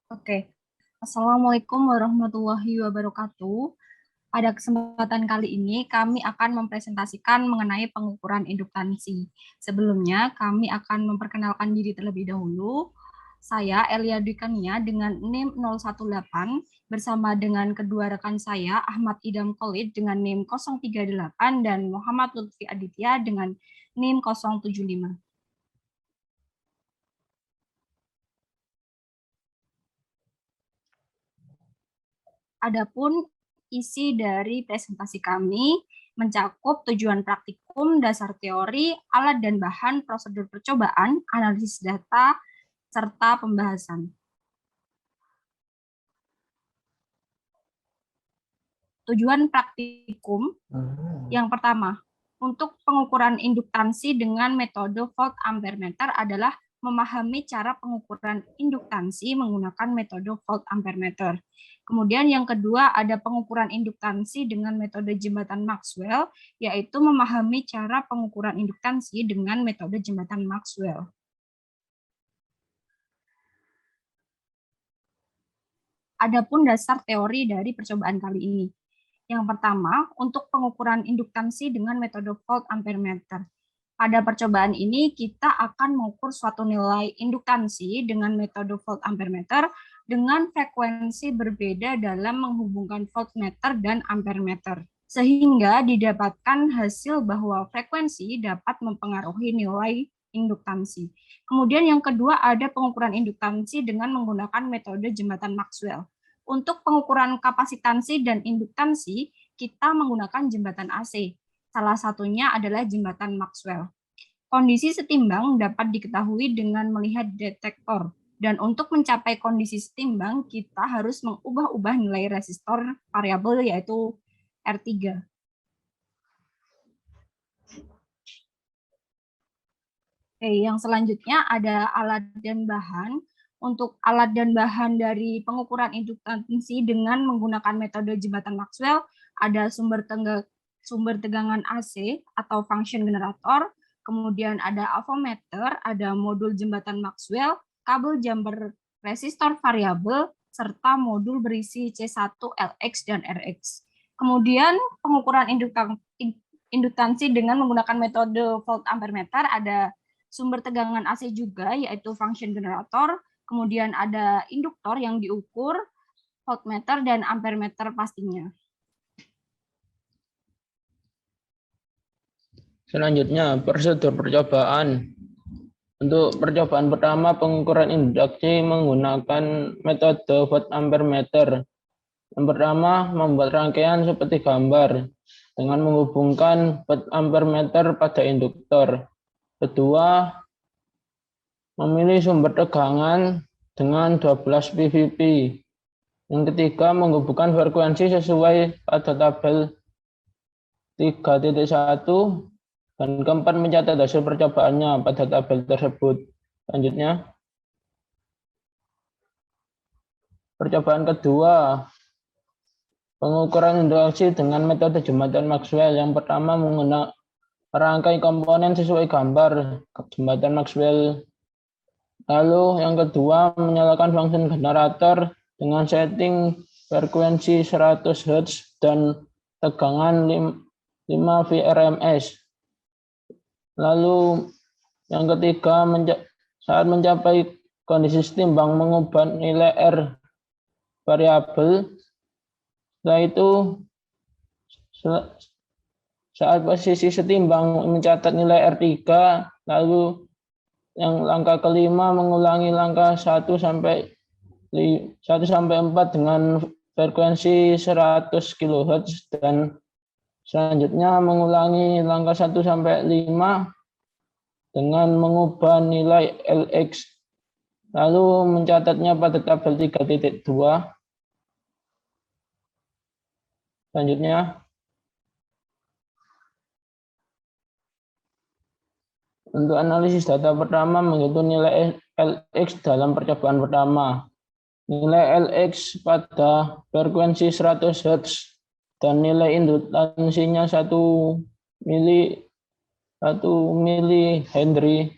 Oke, Assalamualaikum warahmatullahi wabarakatuh. Pada kesempatan kali ini, kami akan mempresentasikan mengenai pengukuran induktansi. Sebelumnya, kami akan memperkenalkan diri terlebih dahulu. Saya Elia Dwikania dengan NIM 018 bersama dengan kedua rekan saya, Ahmad Idam Khalid dengan NIM 038 dan Muhammad Lutfi Aditya dengan NIM 075. Adapun isi dari presentasi kami mencakup tujuan praktikum, dasar teori, alat dan bahan, prosedur percobaan, analisis data, serta pembahasan. Tujuan praktikum yang pertama, untuk pengukuran induktansi dengan metode volt ampere meter adalah memahami cara pengukuran induktansi menggunakan metode volt ampere meter. Kemudian yang kedua ada pengukuran induktansi dengan metode jembatan Maxwell, yaitu memahami cara pengukuran induktansi dengan metode jembatan Maxwell. Adapun dasar teori dari percobaan kali ini. Yang pertama, untuk pengukuran induktansi dengan metode volt ampere meter. Pada percobaan ini, kita akan mengukur suatu nilai induktansi dengan metode volt ampere meter dengan frekuensi berbeda dalam menghubungkan voltmeter dan ampere meter, sehingga didapatkan hasil bahwa frekuensi dapat mempengaruhi nilai induktansi. Kemudian yang kedua ada pengukuran induktansi dengan menggunakan metode jembatan Maxwell. Untuk pengukuran kapasitansi dan induktansi, kita menggunakan jembatan AC. Salah satunya adalah jembatan Maxwell. Kondisi setimbang dapat diketahui dengan melihat detektor. Dan untuk mencapai kondisi setimbang, kita harus mengubah-ubah nilai resistor variabel yaitu R3. Oke, yang selanjutnya ada alat dan bahan. Untuk alat dan bahan dari pengukuran induktansi dengan menggunakan metode jembatan Maxwell, ada sumber tegangan AC atau function generator, kemudian ada avometer, ada modul jembatan Maxwell, kabel jumper resistor variabel, serta modul berisi C1, LX, dan RX. Kemudian pengukuran induktansi dengan menggunakan metode volt ampere meter ada sumber tegangan AC juga, yaitu function generator, kemudian ada induktor yang diukur, voltmeter, dan ampere meter pastinya. Selanjutnya, prosedur percobaan. Untuk percobaan pertama, pengukuran induksi menggunakan metode volt ampere meter. Yang pertama, membuat rangkaian seperti gambar dengan menghubungkan volt ampere meter pada induktor. Kedua, memilih sumber tegangan dengan 12 PVP. Yang ketiga, menghubungkan frekuensi sesuai pada tabel 3.1 dan keempat mencatat hasil percobaannya pada tabel tersebut. Selanjutnya, percobaan kedua, pengukuran induksi dengan metode jembatan Maxwell. Yang pertama, menggunakan merangkai komponen sesuai gambar jembatan Maxwell. Lalu yang kedua, menyalakan function generator dengan setting frekuensi 100 Hz dan tegangan 5 VRMS. Lalu yang ketiga, saat mencapai kondisi setimbang mengubah nilai R variabel. Setelah itu, saat posisi setimbang mencatat nilai R3, lalu yang langkah kelima mengulangi langkah 1 sampai 4 dengan frekuensi 100 kHz dan selanjutnya mengulangi langkah 1 sampai 5 dengan mengubah nilai LX, lalu mencatatnya pada tabel 3.2. Selanjutnya, untuk analisis data pertama menghitung nilai LX dalam percobaan pertama. Nilai LX pada frekuensi 100 Hz dan nilai induktansinya 1 mili Henry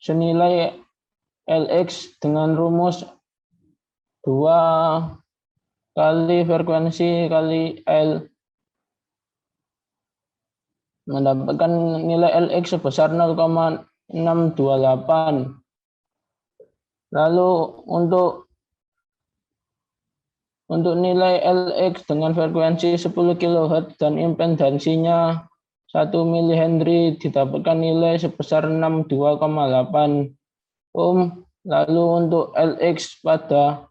senilai Lx dengan rumus 2 kali frekuensi kali L mendapatkan nilai Lx sebesar 0,628. Lalu untuk nilai Lx dengan frekuensi 10 kHz dan impedansinya 1 mH didapatkan nilai sebesar 62,8 ohm. Lalu untuk Lx pada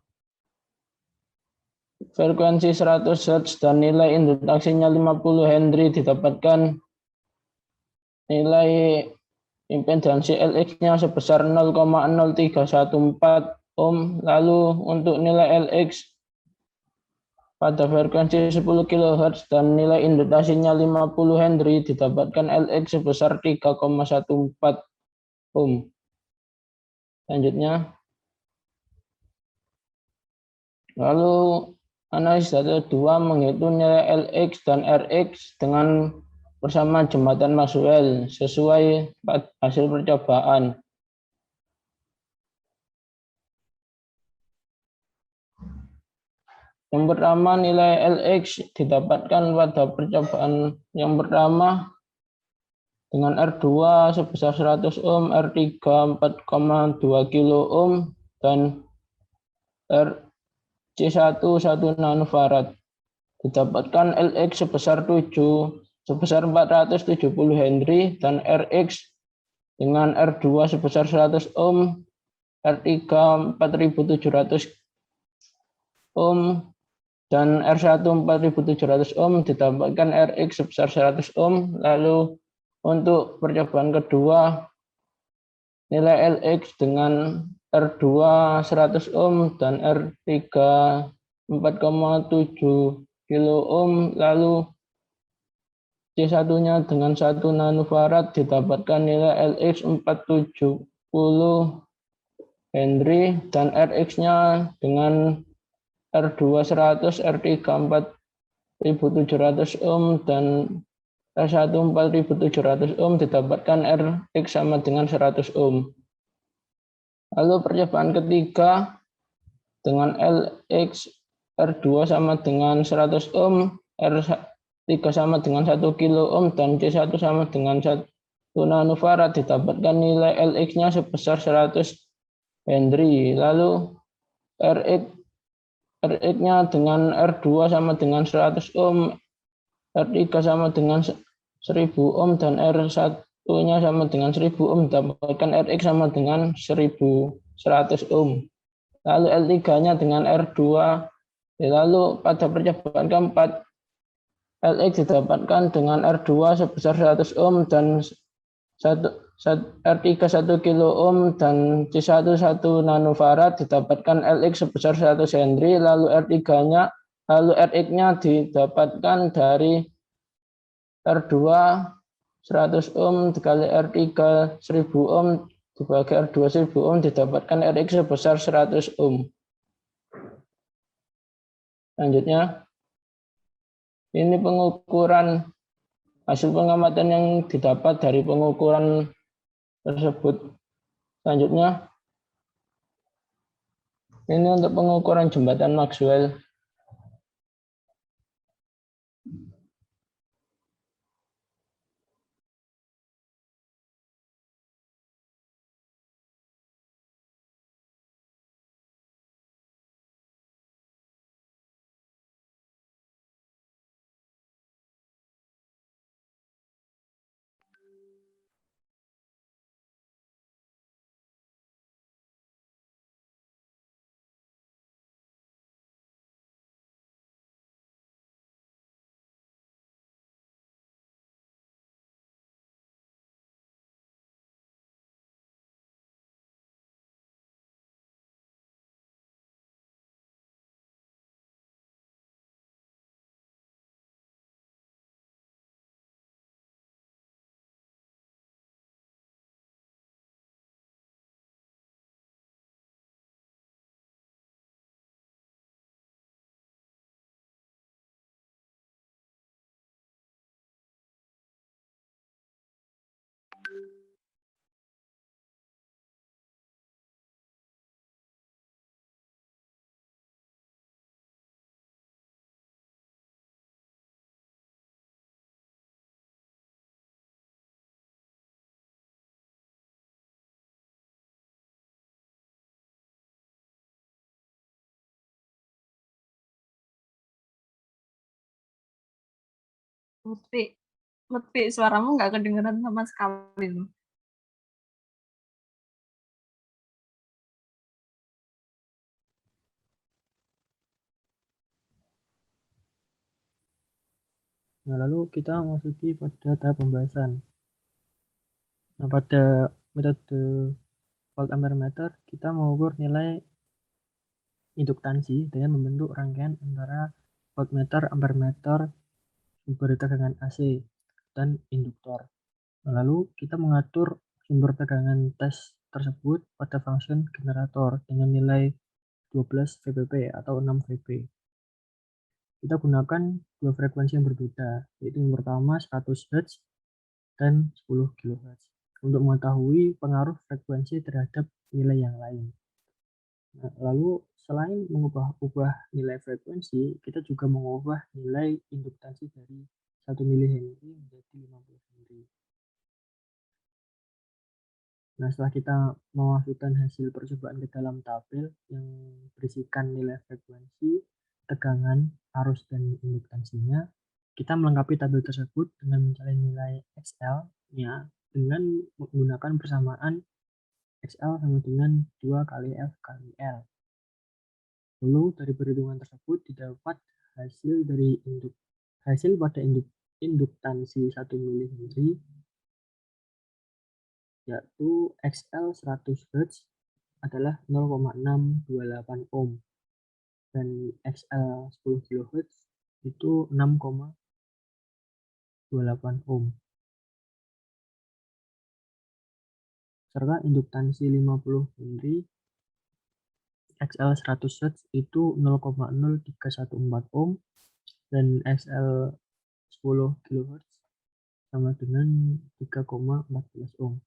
frekuensi 100 Hz dan nilai induksinya 50 Henry didapatkan nilai impedansi Lx-nya sebesar 0,0314 ohm. Lalu untuk nilai Lx pada frekuensi 10 kHz dan nilai induksinya 50 Henry didapatkan Lx sebesar 3,14 ohm. Selanjutnya, lalu analis data 2 menghitung nilai Lx dan Rx dengan bersama jembatan Maxwell sesuai hasil percobaan. Yang pertama, nilai Lx didapatkan pada percobaan yang pertama dengan R2 sebesar 100 ohm, R3 4,2 kilo ohm, dan RC1 1 nanofarad. Didapatkan Lx sebesar 470 Henry dan Rx dengan R2 sebesar 100 ohm, R3 4700 ohm, dan R1 4700 ohm ditambahkan Rx sebesar 100 ohm. Lalu untuk percobaan kedua, nilai Lx dengan R2 100 ohm dan R3 4,7 kilo ohm, lalu C1-nya dengan 1 nanofarad didapatkan nilai Lx 470 Henry dan Rx-nya dengan R2 100, R3 4700 ohm dan R1 4700 ohm didapatkan Rx sama dengan 100 ohm. Lalu percobaan ketiga dengan Lx R2 sama dengan 100 ohm, R3 sama dengan 1 kilo ohm dan C1 sama dengan 1 nanofarad didapatkan nilai Lx-nya sebesar 100 Henry. Lalu Rx-nya dengan R2 sama dengan 100 ohm, R3 sama dengan 1000 ohm, dan R1-nya sama dengan 1000 ohm, dapatkan Rx sama dengan 1100 ohm. Lalu L3-nya dengan R2, lalu pada percobaan keempat, Lx didapatkan dengan R2 sebesar 100 ohm dan R3 1 kilo ohm dan C1 1 nanofarad didapatkan Lx sebesar 100 Henry. Lalu Rx-nya didapatkan dari R2 100 ohm dikali R3 1000 ohm dibagi R2 1000 ohm didapatkan Rx sebesar 100 ohm. Selanjutnya, ini pengukuran hasil pengamatan yang didapat dari pengukuran tersebut. Selanjutnya, ini untuk pengukuran jembatan Maxwell. Lutfi, Lutfi, suaramu nggak kedengeran sama sekali loh. Nah, lalu kita memasuki pada tahap pembahasan. Nah, pada metode volt ampere meter, kita mengukur nilai induktansi dengan membentuk rangkaian antara voltmeter, ampere meter, sumber tegangan AC, dan induktor. Nah, lalu kita mengatur sumber tegangan tes tersebut pada function generator dengan nilai 12 VBP atau 6 VB. Kita gunakan dua frekuensi yang berbeda, yaitu yang pertama 100 Hz dan 10 kHz untuk mengetahui pengaruh frekuensi terhadap nilai yang lain. Nah, lalu selain mengubah nilai frekuensi, kita juga mengubah nilai induktansi dari 1 mH menjadi 50 Henry. Nah, setelah kita memasukkan hasil percobaan ke dalam tabel yang berisikan nilai frekuensi, tegangan, arus, dan induktansinya, kita melengkapi tabel tersebut dengan mencari nilai XL-nya dengan menggunakan persamaan XL sama dengan 2 kali F kali L. Lalu dari perhitungan tersebut didapat hasil pada induktansi 1 mH yaitu XL 100 Hz adalah 0,628 ohm dan XL 10 kHz itu 6,28 ohm. Serta induktansi 50 Henry XL 100 Hz itu 0,0314 ohm dan XL 10 kHz sama dengan 3,14 ohm.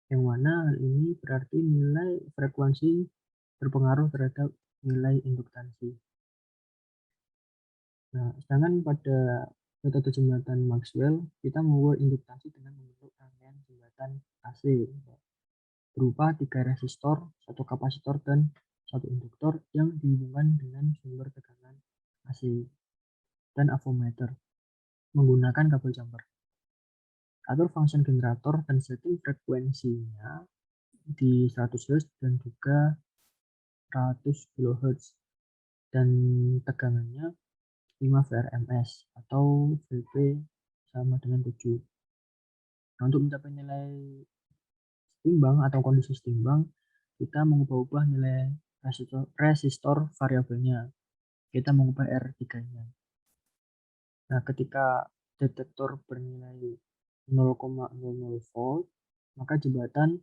Yang mana hal ini berarti nilai frekuensi berpengaruh terhadap nilai induktansi. Nah, sedangkan pada metode jembatan Maxwell, kita mengukur induktansi dengan membentuk rangkaian jembatan AC berupa 3 resistor, 1 kapasitor, dan 1 induktor yang dihubungkan dengan sumber tegangan AC dan avometer menggunakan kabel jumper. Atur function generator dan setting frekuensinya di 100 Hz dan juga 100 kHz dan tegangannya 5 VRMS atau VP sama dengan 7. Nah, untuk mencapai nilai setimbang atau kondisi setimbang, kita mengubah nilai resistor variabelnya. Kita mengubah R3-nya. Nah, ketika detektor bernilai 0,00 volt, maka jembatan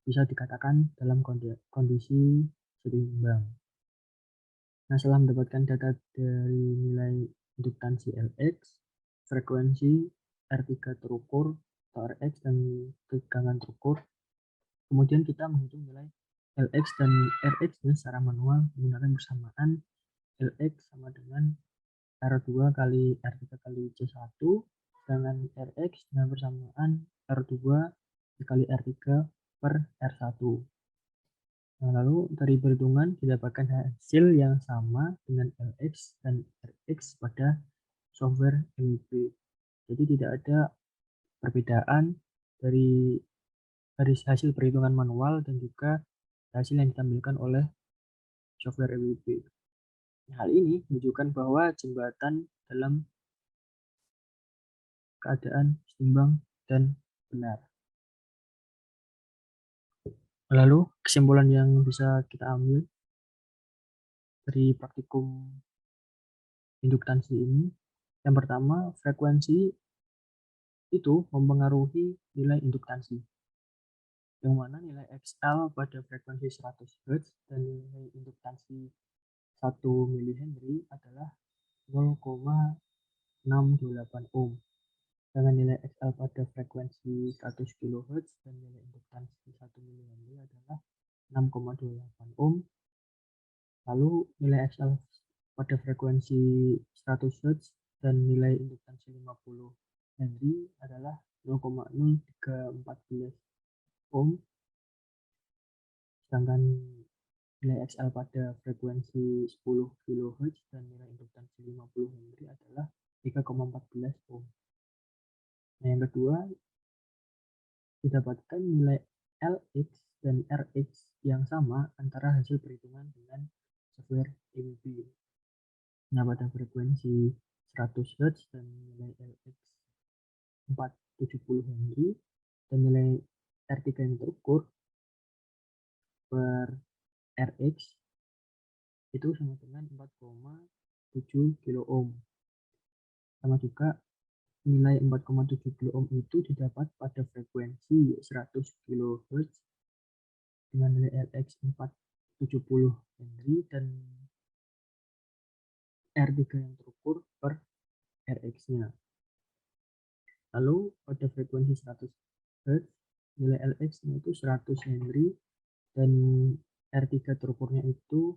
bisa dikatakan dalam kondisi seimbang. Nah, setelah mendapatkan data dari nilai induktansi Lx, frekuensi R3 terukur atau Rx dan tegangan terukur, kemudian kita menghitung nilai Lx dan Rx secara manual menggunakan persamaan Lx sama dengan R2 kali R3 kali C1 dengan Rx dengan persamaan R2 kali R3 per R1. Nah, lalu dari perhitungan didapatkan hasil yang sama dengan Lx dan Rx pada software MEP. Jadi tidak ada perbedaan dari hasil perhitungan manual dan juga hasil yang ditampilkan oleh software MEP. Hal ini menunjukkan bahwa jembatan dalam keadaan seimbang dan benar. Lalu kesimpulan yang bisa kita ambil dari praktikum induktansi ini, yang pertama, frekuensi itu mempengaruhi nilai induktansi, yang mana nilai XL pada frekuensi 100 Hz dan nilai induktansi 1 mH adalah 0,628 ohm. Dengan nilai XL pada frekuensi 100 kHz dan nilai induktansi 1 mH adalah 6,28 ohm. Lalu nilai XL pada frekuensi 100 Hz dan nilai induktansi 50 Henry adalah 0,0314 ohm. Sedangkan nilai XL pada frekuensi 10 kHz dan nilai induktansi 50 Henry adalah 3,14 ohm. Nah, yang kedua, didapatkan nilai LX dan RX yang sama antara hasil perhitungan dengan software ABB. Nah, pada frekuensi 100 Hz dan nilai LX 470 Henry dan nilai R3 yang terukur per RX itu sama dengan 4,7 kilo ohm. Sama juga nilai 4,7 kilo ohm itu didapat pada frekuensi 100 kHz dengan nilai LX 470 Henry dan R3 yang terukur per RX-nya. Lalu pada frekuensi 100 Hz nilai LX-nya itu 100 Henry dan R3 terukurnya itu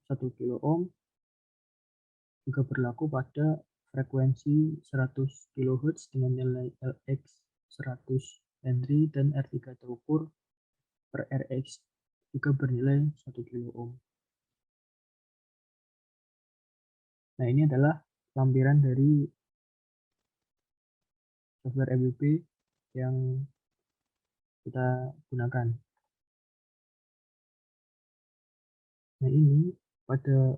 1 kilo ohm, juga berlaku pada frekuensi 100 kHz dengan nilai LX 100 Henry dan R3 terukur per RX juga bernilai 1 kilo ohm. Nah, ini adalah lampiran dari software ABB yang kita gunakan. Nah, ini pada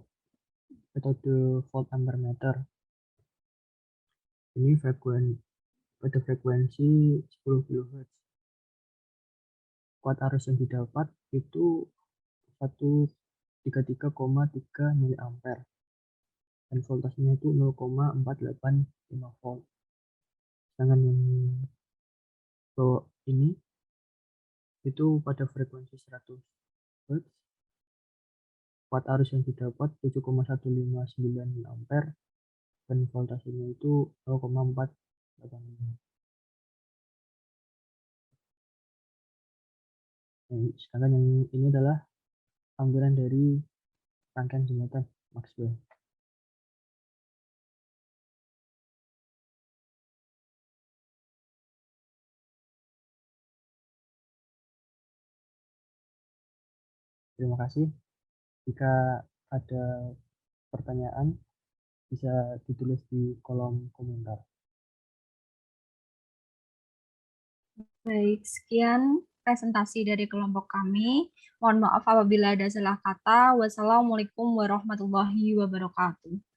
metode volt ampere meter. Ini pada frekuensi 10 kHz. Kuat arus yang didapat itu 133,3 mA dan voltasenya itu 0,485 volt. Sedangkan yang bawah ini itu pada frekuensi 100 Hz. Kuat arus yang didapat 7,159 mA dan voltasenya itu 0,485. Sedangkan yang ini adalah lampiran dari rangkaian jembatan Maxwell. Terima kasih. Jika ada pertanyaan, bisa ditulis di kolom komentar. Baik, sekian presentasi dari kelompok kami. Mohon maaf apabila ada salah kata. Wassalamualaikum warahmatullahi wabarakatuh.